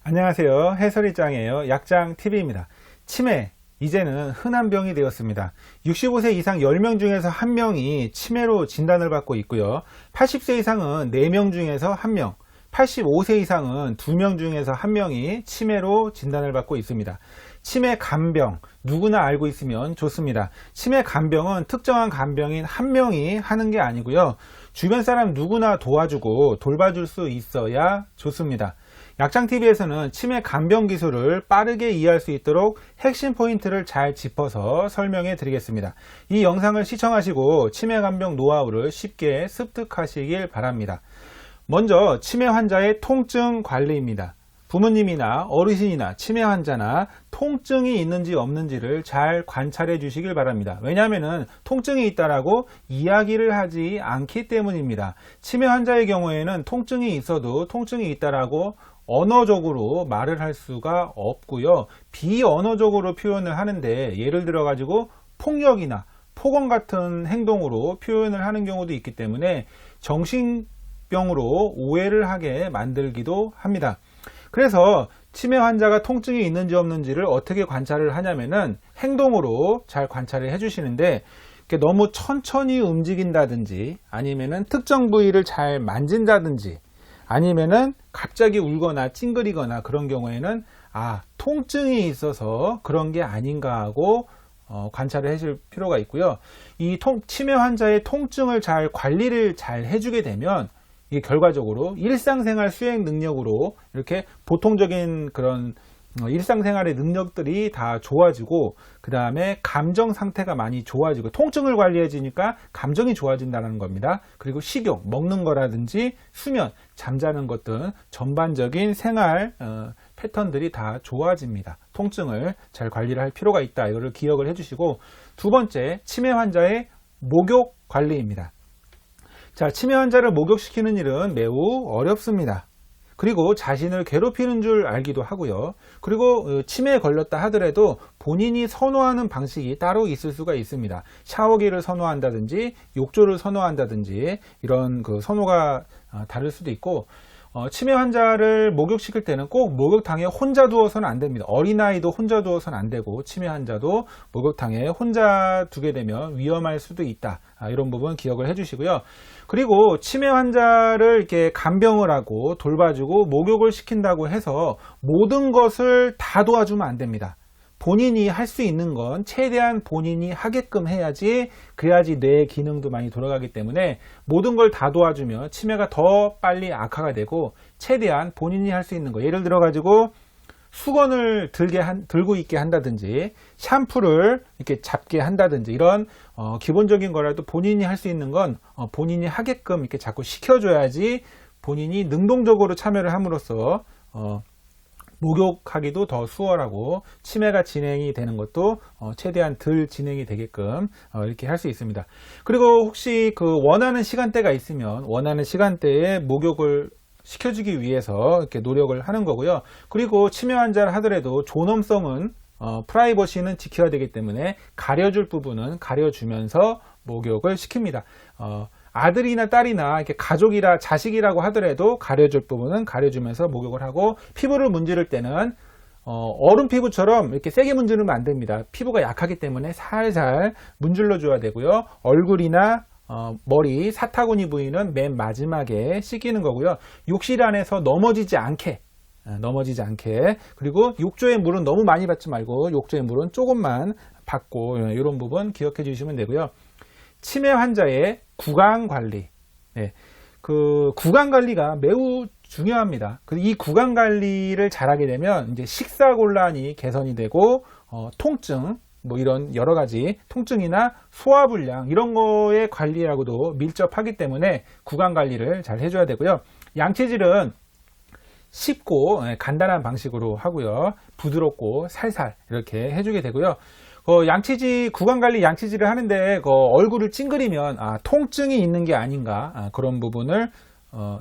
안녕하세요. 해설이짱이에요. 약장TV입니다. 치매, 이제는 흔한 병이 되었습니다. 65세 이상 10명 중에서 1명이 치매로 진단을 받고 있고요. 80세 이상은 4명 중에서 1명, 85세 이상은 2명 중에서 1명이 치매로 진단을 받고 있습니다. 치매 간병, 누구나 알고 있으면 좋습니다. 치매 간병은 특정한 간병인 1명이 하는 게 아니고요. 주변 사람 누구나 도와주고 돌봐줄 수 있어야 좋습니다. 약장TV에서는 치매 간병 기술을 빠르게 이해할 수 있도록 핵심 포인트를 잘 짚어서 설명해 드리겠습니다. 이 영상을 시청하시고 치매 간병 노하우를 쉽게 습득하시길 바랍니다. 먼저 치매 환자의 통증 관리입니다. 부모님이나 어르신이나 치매 환자나 통증이 있는지 없는지를 잘 관찰해 주시길 바랍니다. 왜냐하면 통증이 있다라고 이야기를 하지 않기 때문입니다. 치매 환자의 경우에는 통증이 있어도 통증이 있다라고 언어적으로 말을 할 수가 없고요. 비언어적으로 표현을 하는데, 예를 들어 가지고 폭력이나 폭언 같은 행동으로 표현을 하는 경우도 있기 때문에 정신병으로 오해를 하게 만들기도 합니다. 그래서 치매 환자가 통증이 있는지 없는지를 어떻게 관찰을 하냐면은 행동으로 잘 관찰을 해주시는데, 너무 천천히 움직인다든지 아니면은 특정 부위를 잘 만진다든지 아니면은 갑자기 울거나 찡그리거나 그런 경우에는 통증이 있어서 그런 게 아닌가 하고 관찰을 해줄 필요가 있고요. 이 치매 환자의 통증을 관리를 잘 해주게 되면 이게 결과적으로 일상생활 수행 능력으로 이렇게 보통적인 그런 일상생활의 능력들이 다 좋아지고, 그 다음에 감정 상태가 많이 좋아지고, 통증을 관리해주니까 감정이 좋아진다는 겁니다. 그리고 식욕, 먹는 거라든지 수면, 잠자는 것 등 전반적인 생활 패턴들이 다 좋아집니다. 통증을 잘 관리를 할 필요가 있다. 이거를 기억을 해주시고, 두 번째, 치매 환자의 목욕 관리입니다. 자, 치매 환자를 목욕시키는 일은 매우 어렵습니다. 그리고 자신을 괴롭히는 줄 알기도 하고요. 그리고 치매에 걸렸다 하더라도 본인이 선호하는 방식이 따로 있을 수가 있습니다. 샤워기를 선호한다든지 욕조를 선호한다든지 이런 선호가 다를 수도 있고, 치매 환자를 목욕시킬 때는 꼭 목욕탕에 혼자 두어서는 안 됩니다. 어린아이도 혼자 두어서는 안 되고, 치매 환자도 목욕탕에 혼자 두게 되면 위험할 수도 있다. 이런 부분 기억을 해주시고요. 그리고 치매 환자를 이렇게 간병을 하고 돌봐주고 목욕을 시킨다고 해서 모든 것을 다 도와주면 안 됩니다. 본인이 할 수 있는 건 최대한 본인이 하게끔 해야지, 그래야지 뇌 기능도 많이 돌아가기 때문에 모든 걸 다 도와주면 치매가 더 빨리 악화가 되고, 최대한 본인이 할 수 있는 거, 예를 들어 가지고 수건을 들고 있게 한다든지 샴푸를 이렇게 잡게 한다든지 이런 기본적인 거라도 본인이 할 수 있는 건 본인이 하게끔 이렇게 자꾸 시켜줘야지 본인이 능동적으로 참여를 함으로써 목욕하기도 더 수월하고 치매가 진행이 되는 것도 최대한 덜 진행이 되게끔 이렇게 할 수 있습니다. 그리고 혹시 원하는 시간대가 있으면 원하는 시간대에 목욕을 시켜주기 위해서 이렇게 노력을 하는 거고요. 그리고 치매 환자를 하더라도 존엄성은 프라이버시는 지켜야 되기 때문에 가려줄 부분은 가려주면서 목욕을 시킵니다. 아들이나 딸이나 이렇게 가족이라 자식이라고 하더라도 가려줄 부분은 가려주면서 목욕을 하고, 피부를 문지를 때는 어른 피부처럼 이렇게 세게 문지르면 안 됩니다. 피부가 약하기 때문에 살살 문질러 줘야 되고요. 얼굴이나 머리, 사타구니 부위는 맨 마지막에 씻기는 거고요. 욕실 안에서 넘어지지 않게, 그리고 욕조의 물은 너무 많이 받지 말고 욕조의 물은 조금만 받고, 이런 부분 기억해 주시면 되고요. 치매 환자의 구강 관리, 구강 관리가 매우 중요합니다. 이 구강 관리를 잘하게 되면 이제 식사 곤란이 개선이 되고, 통증, 이런 여러 가지 통증이나 소화불량 이런 거의 관리하고도 밀접하기 때문에 구강 관리를 잘 해줘야 되고요. 양치질은 쉽고 간단한 방식으로 하고요. 부드럽고 살살 이렇게 해주게 되고요. 구강 관리 양치질을 하는데 얼굴을 찡그리면 통증이 있는 게 아닌가, 그런 부분을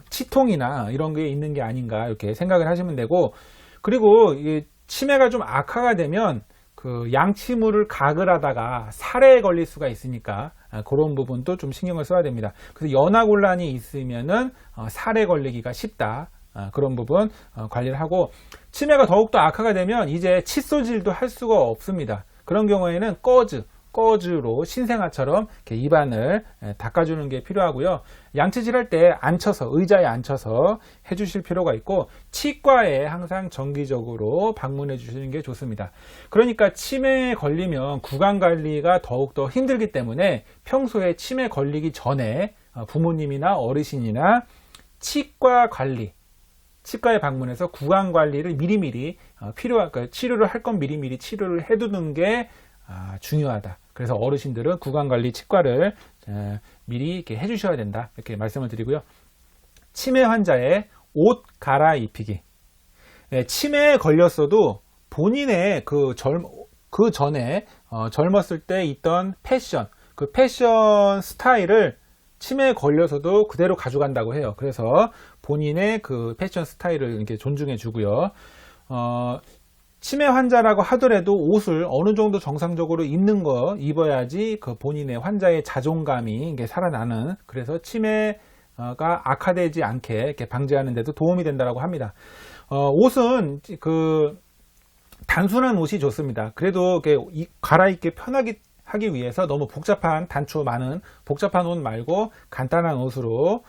치통이나 이런 게 있는 게 아닌가 이렇게 생각을 하시면 되고, 그리고 치매가 좀 악화가 되면 양치물을 가글하다가 살에 걸릴 수가 있으니까 그런 부분도 좀 신경을 써야 됩니다. 그래서 연화곤란이 있으면은 살에 걸리기가 쉽다. 그런 부분 관리를 하고, 치매가 더욱더 악화가 되면 이제 칫솔질도 할 수가 없습니다. 그런 경우에는 꺼즈로 신생아처럼 이렇게 입안을 닦아주는 게 필요하고요. 양치질 할 때 앉혀서, 의자에 앉혀서 해주실 필요가 있고, 치과에 항상 정기적으로 방문해 주시는 게 좋습니다. 그러니까 치매에 걸리면 구강 관리가 더욱더 힘들기 때문에 평소에 치매 걸리기 전에 부모님이나 어르신이나 치과에 방문해서 구강 관리를 미리미리 그러니까 치료를 할 건 미리미리 치료를 해두는 게 중요하다. 그래서 어르신들은 구강관리 치과를 미리 이렇게 해주셔야 된다. 이렇게 말씀을 드리고요. 치매 환자의 옷 갈아입히기. 치매에 걸렸어도 본인의 그 전에 젊었을 때 있던 그 패션 스타일을 치매에 걸려서도 그대로 가져간다고 해요. 그래서 본인의 그 패션 스타일을 이렇게 존중해 주고요. 치매 환자라고 하더라도 옷을 어느 정도 정상적으로 입어야지 그 본인의 환자의 자존감이 이게 살아나는, 그래서 치매가 악화되지 않게 이렇게 방지하는 데도 도움이 된다고 합니다. 옷은 그 단순한 옷이 좋습니다. 그래도 이렇게 갈아입기 편하게 하기 위해서 너무 단추 많은 복잡한 옷 말고 간단한 옷으로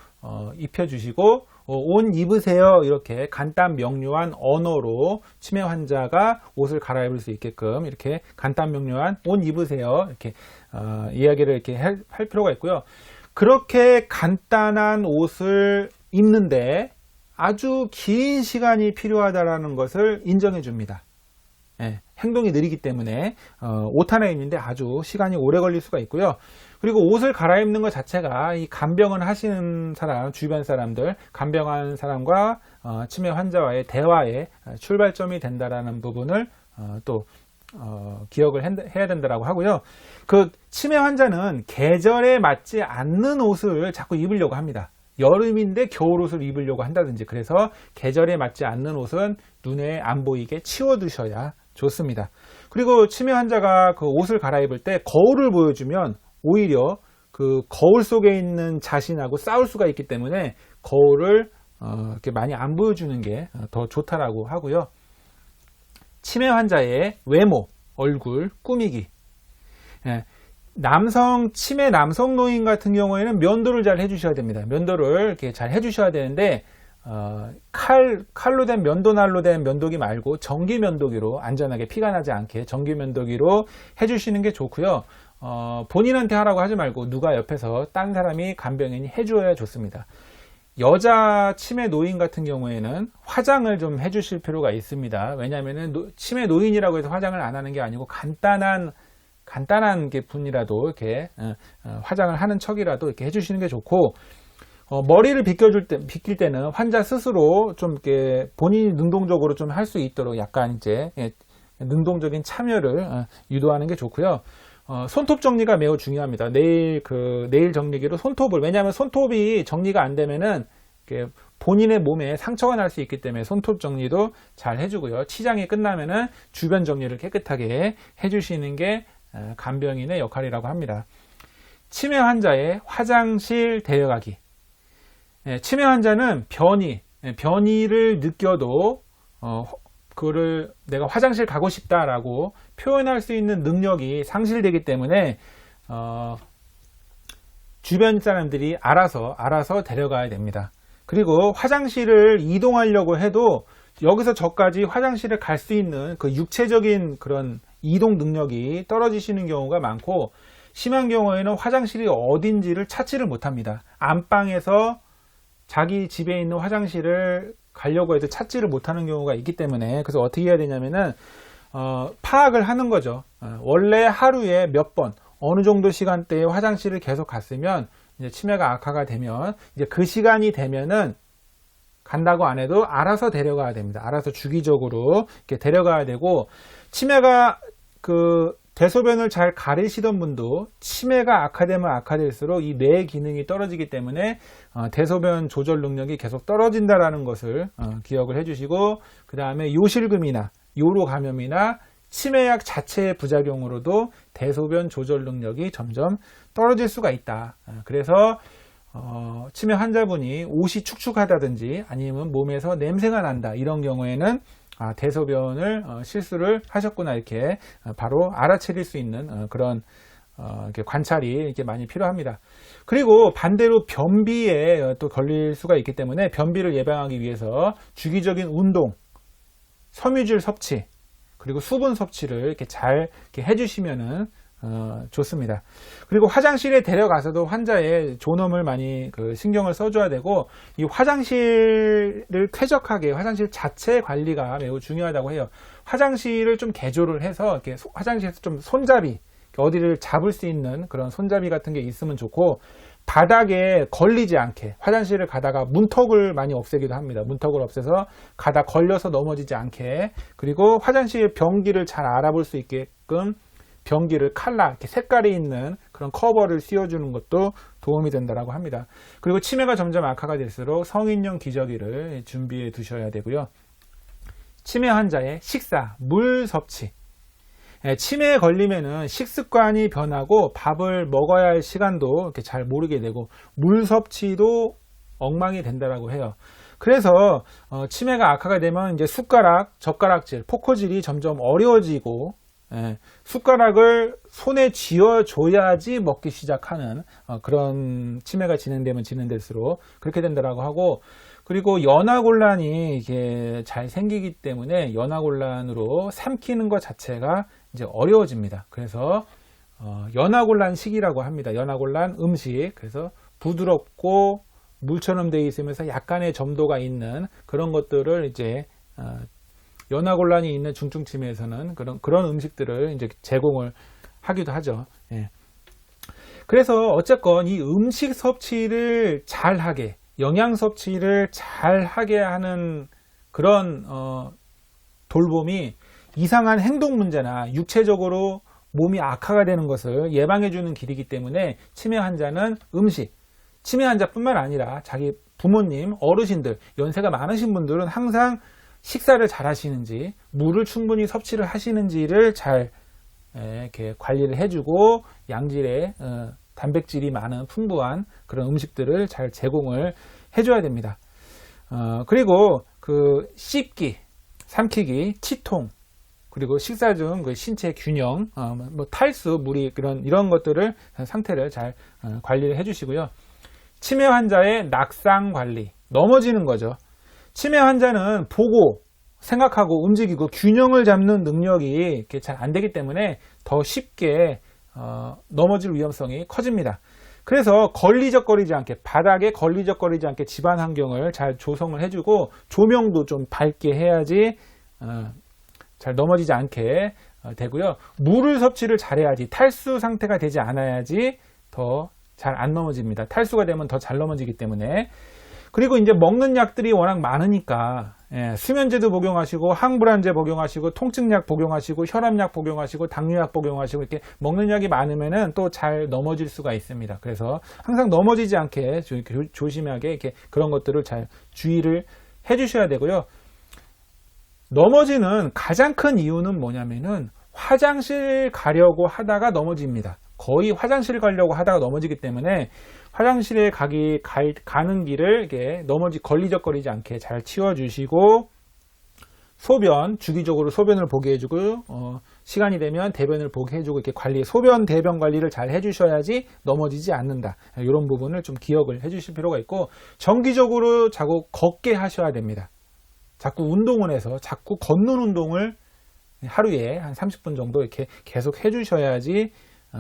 입혀주시고, 옷 입으세요, 이렇게 간단 명료한 언어로 치매 환자가 옷을 갈아입을 수 있게끔 이렇게 간단 명료한 옷 입으세요, 이렇게 이야기를 이렇게 할 필요가 있고요. 그렇게 간단한 옷을 입는데 아주 긴 시간이 필요하다라는 것을 인정해 줍니다. 행동이 느리기 때문에 옷 하나 입는데 아주 시간이 오래 걸릴 수가 있고요. 그리고 옷을 갈아입는 것 자체가 이 간병을 하시는 사람, 주변 사람들, 간병한 사람과 치매 환자와의 대화의 출발점이 된다라는 부분을 또 기억을 해야 된다라고 하고요. 그 치매 환자는 계절에 맞지 않는 옷을 자꾸 입으려고 합니다. 여름인데 겨울옷을 입으려고 한다든지, 그래서 계절에 맞지 않는 옷은 눈에 안 보이게 치워두셔야 좋습니다. 그리고 치매 환자가 그 옷을 갈아입을 때 거울을 보여주면 오히려 그 거울 속에 있는 자신하고 싸울 수가 있기 때문에 거울을 이렇게 많이 안 보여주는 게 더 좋다라고 하고요. 치매 환자의 외모, 얼굴 꾸미기. 치매 남성 노인 같은 경우에는 면도를 잘 해주셔야 됩니다. 면도를 이렇게 잘 해주셔야 되는데, 칼로 된 면도날로 된 면도기 말고 전기 면도기로, 안전하게 피가 나지 않게 전기 면도기로 해주시는 게 좋고요. 본인한테 하라고 하지 말고 누가 옆에서 딴 사람이 간병인이 해줘야 좋습니다. 여자 치매 노인 같은 경우에는 화장을 좀 해주실 필요가 있습니다. 왜냐하면 치매 노인이라고 해서 화장을 안 하는 게 아니고 간단한 게 분이라도 이렇게 화장을 하는 척이라도 이렇게 해주시는 게 좋고, 머리를 빗길 때는 환자 스스로 좀 이렇게 본인이 능동적으로 좀 할 수 있도록 약간 이제 능동적인 참여를 유도하는 게 좋고요. 손톱 정리가 매우 중요합니다. 네일 정리기로 손톱을, 왜냐하면 손톱이 정리가 안 되면은 본인의 몸에 상처가 날 수 있기 때문에 손톱 정리도 잘 해주고요. 치장이 끝나면은 주변 정리를 깨끗하게 해주시는 게 간병인의 역할이라고 합니다. 치매 환자의 화장실 데려가기. 치매 환자는 변이를 느껴도 그거를 내가 화장실 가고 싶다라고 표현할 수 있는 능력이 상실되기 때문에 주변 사람들이 알아서 데려가야 됩니다. 그리고 화장실을 이동하려고 해도 여기서 저까지 화장실을 갈 수 있는 그 육체적인 그런 이동 능력이 떨어지시는 경우가 많고, 심한 경우에는 화장실이 어딘지를 찾지를 못합니다. 안방에서 자기 집에 있는 화장실을 가려고 해도 찾지를 못하는 경우가 있기 때문에, 그래서 어떻게 해야 되냐면은 파악을 하는 거죠. 원래 하루에 몇 번, 어느 정도 시간대에 화장실을 계속 갔으면 이제 치매가 악화가 되면 이제 그 시간이 되면은 간다고 안 해도 알아서 데려가야 됩니다. 알아서 주기적으로 이렇게 데려가야 되고, 치매가 대소변을 잘 가리시던 분도 치매가 악화되면 악화될수록 이 뇌 기능이 떨어지기 때문에 대소변 조절 능력이 계속 떨어진다라는 것을 기억을 해주시고, 그 다음에 요실금이나 요로 감염이나 치매약 자체의 부작용으로도 대소변 조절 능력이 점점 떨어질 수가 있다. 그래서 치매 환자분이 옷이 축축하다든지 아니면 몸에서 냄새가 난다, 이런 경우에는 대소변을 실수를 하셨구나, 이렇게 바로 알아차릴 수 있는 그런 이렇게 관찰이 이렇게 많이 필요합니다. 그리고 반대로 변비에 또 걸릴 수가 있기 때문에 변비를 예방하기 위해서 주기적인 운동, 섬유질 섭취, 그리고 수분 섭취를 이렇게 잘 이렇게 해주시면은 좋습니다. 그리고 화장실에 데려가서도 환자의 존엄을 많이 신경을 써줘야 되고, 이 화장실을 쾌적하게, 화장실 자체 관리가 매우 중요하다고 해요. 화장실을 좀 개조를 해서 이렇게 화장실에서 좀 손잡이, 어디를 잡을 수 있는 그런 손잡이 같은 게 있으면 좋고, 바닥에 걸리지 않게, 화장실을 가다가 문턱을 많이 없애기도 합니다. 문턱을 없애서 가다 걸려서 넘어지지 않게, 그리고 화장실 변기를 잘 알아볼 수 있게끔 변기를 칼라, 이렇게 색깔이 있는 그런 커버를 씌워주는 것도 도움이 된다고 합니다. 그리고 치매가 점점 악화가 될수록 성인용 기저귀를 준비해 두셔야 되고요. 치매 환자의 식사, 물 섭취. 치매에 걸리면은 식습관이 변하고 밥을 먹어야 할 시간도 이렇게 잘 모르게 되고, 물 섭취도 엉망이 된다고 해요. 그래서 치매가 악화가 되면 이제 숟가락, 젓가락질, 포크질이 점점 어려워지고, 숟가락을 손에 쥐어줘야지 먹기 시작하는 그런 치매가 진행되면 진행될수록 그렇게 된다고 하고, 그리고 연화곤란이 이게 잘 생기기 때문에 연화곤란으로 삼키는 것 자체가 이제 어려워집니다. 그래서 연화곤란식이라고 합니다. 연화곤란 음식. 그래서 부드럽고 물처럼 되어 있으면서 약간의 점도가 있는 그런 것들을 이제 연화곤란이 있는 중증치매에서는 그런 음식들을 이제 제공을 하기도 하죠. 예. 그래서 어쨌건 이 음식 섭취를 잘하게, 영양 섭취를 잘하게 하는 그런 돌봄이 이상한 행동 문제나 육체적으로 몸이 악화가 되는 것을 예방해 주는 길이기 때문에, 치매 환자는 음식, 치매 환자뿐만 아니라 자기 부모님, 어르신들, 연세가 많으신 분들은 항상 식사를 잘 하시는지, 물을 충분히 섭취를 하시는지를 잘 이렇게 관리를 해주고, 양질의 단백질이 많은 풍부한 그런 음식들을 잘 제공을 해줘야 됩니다. 그리고 씹기, 삼키기, 치통, 그리고 식사 중 신체 균형, 탈수, 무리, 이런 것들을 상태를 잘 관리를 해주시고요. 치매 환자의 낙상 관리, 넘어지는 거죠. 치매 환자는 보고, 생각하고, 움직이고, 균형을 잡는 능력이 이렇게 잘 안 되기 때문에 더 쉽게 넘어질 위험성이 커집니다. 그래서 걸리적거리지 않게, 바닥에 걸리적거리지 않게 집안 환경을 잘 조성을 해주고, 조명도 좀 밝게 해야지 잘 넘어지지 않게 되고요. 물을 섭취를 잘해야지, 탈수 상태가 되지 않아야지 더 잘 안 넘어집니다. 탈수가 되면 더 잘 넘어지기 때문에. 그리고 이제 먹는 약들이 워낙 많으니까, 수면제도 복용하시고, 항불안제 복용하시고, 통증약 복용하시고, 혈압약 복용하시고, 당뇨약 복용하시고, 이렇게 먹는 약이 많으면은 또 잘 넘어질 수가 있습니다. 그래서 항상 넘어지지 않게 조심하게 이렇게 그런 것들을 잘 주의를 해 주셔야 되고요. 넘어지는 가장 큰 이유는 뭐냐면은 화장실 가려고 하다가 넘어집니다. 거의 화장실 가려고 하다가 넘어지기 때문에, 화장실에 가는 길을 이렇게 걸리적거리지 않게 잘 치워주시고, 소변, 주기적으로 소변을 보게 해주고, 시간이 되면 대변을 보게 해주고, 이렇게 소변, 대변 관리를 잘 해주셔야지 넘어지지 않는다. 이런 부분을 좀 기억을 해주실 필요가 있고, 정기적으로 자꾸 걷게 하셔야 됩니다. 자꾸 운동을 해서, 자꾸 걷는 운동을 하루에 한 30분 정도 이렇게 계속 해주셔야지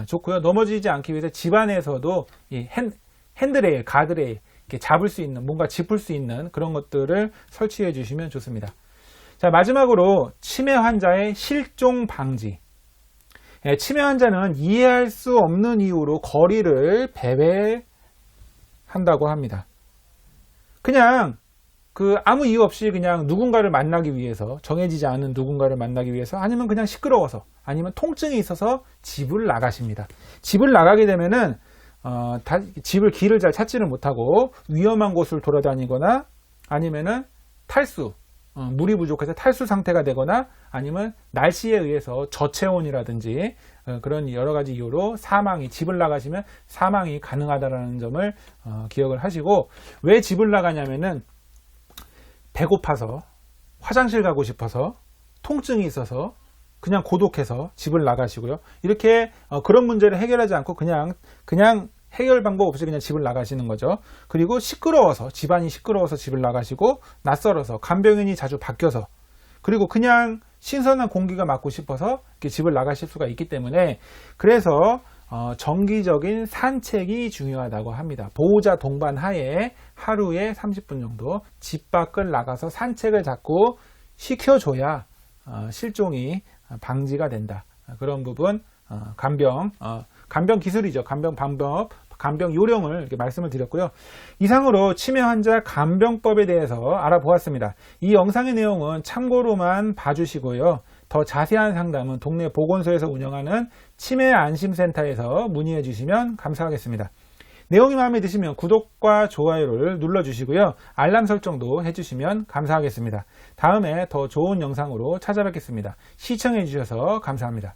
좋고요. 넘어지지 않기 위해서 집안에서도 이 핸드레일, 가드레일, 이렇게 잡을 수 있는, 뭔가 짚을 수 있는 그런 것들을 설치해 주시면 좋습니다. 자, 마지막으로 치매 환자의 실종 방지. 치매 환자는 이해할 수 없는 이유로 거리를 배회한다고 합니다. 그냥 아무 이유 없이 그냥 누군가를 만나기 위해서, 정해지지 않은 누군가를 만나기 위해서, 아니면 그냥 시끄러워서, 아니면 통증이 있어서 집을 나가십니다. 집을 나가게 되면은 길을 잘 찾지를 못하고 위험한 곳을 돌아다니거나, 아니면은 탈수, 물이 부족해서 탈수 상태가 되거나, 아니면 날씨에 의해서 저체온이라든지 그런 여러 가지 이유로 집을 나가시면 사망이 가능하다는 점을 기억을 하시고, 왜 집을 나가냐면은 배고파서, 화장실 가고 싶어서, 통증이 있어서, 그냥 고독해서 집을 나가시고요. 이렇게 그런 문제를 해결하지 않고 그냥 해결 방법 없이 그냥 집을 나가시는 거죠. 그리고 집안이 시끄러워서 집을 나가시고, 낯설어서, 간병인이 자주 바뀌어서, 그리고 그냥 신선한 공기가 맡고 싶어서 이렇게 집을 나가실 수가 있기 때문에, 그래서 정기적인 산책이 중요하다고 합니다. 보호자 동반 하에 하루에 30분 정도 집 밖을 나가서 산책을 자꾸 시켜줘야 실종이 방지가 된다. 그런 부분, 간병 기술이죠. 간병 방법, 간병 요령을 이렇게 말씀을 드렸고요. 이상으로 치매 환자 간병법에 대해서 알아보았습니다. 이 영상의 내용은 참고로만 봐주시고요. 더 자세한 상담은 동네 보건소에서 운영하는 치매 안심센터에서 문의해 주시면 감사하겠습니다. 내용이 마음에 드시면 구독과 좋아요를 눌러주시고요. 알람 설정도 해주시면 감사하겠습니다. 다음에 더 좋은 영상으로 찾아뵙겠습니다. 시청해 주셔서 감사합니다.